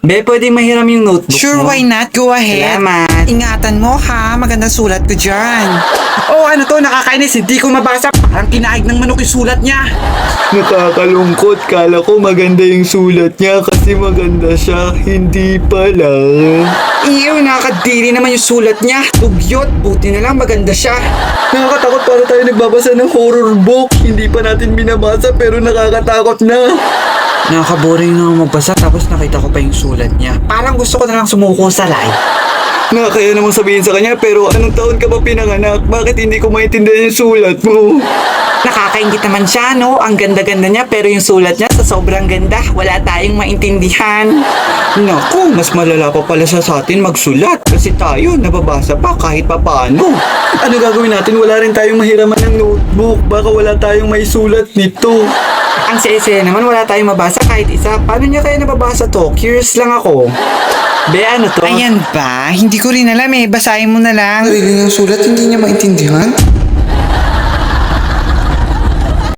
Be, pwede mahiram yung notebook Sure, mo? why not? Go ahead. Salamat. Ingatan mo ha, magandang sulat ko dyan. Oh, ano to? Nakakainis. Hindi ko mabasa. Parang kinaig ng manok yung sulat niya. Nakakalungkot, kala ko maganda yung sulat niya kasi maganda siya, hindi pala. Iyo, nakakadiri naman yung sulat niya. Dugyot. Buti na lang maganda siya. Nakakatakot para tayo nagbabasa ng horror book. Hindi pa natin binabasa pero nakakatakot na. Nakaka-boring na magbasa tapos nakita ko pa yung sulat niya. Parang gusto ko na lang sumuko sa live. Nakakaya namang sabihin sa kanya pero anong taon ka ba pinanganak? Bakit hindi ko maintindihan yung sulat mo? Nakakaingit naman siya, no? Ang ganda-ganda niya pero yung sulat niya sa sobrang ganda, wala tayong maintindihan. Naku, mas malala pa pala siya sa atin magsulat kasi tayo nababasa pa kahit papaano. Ano gagawin natin? Wala rin tayong mahiraman ng notebook. Baka wala tayong may sulat nito. Ang saya-saya naman, wala tayong mabasa kahit isa. Paano niya kaya nababasa to? Curious lang ako. Be, ano to? Ayan ba? Hindi ko rin alam eh. Basahin mo na lang. Sarili ng sulat, hindi niya maintindihan?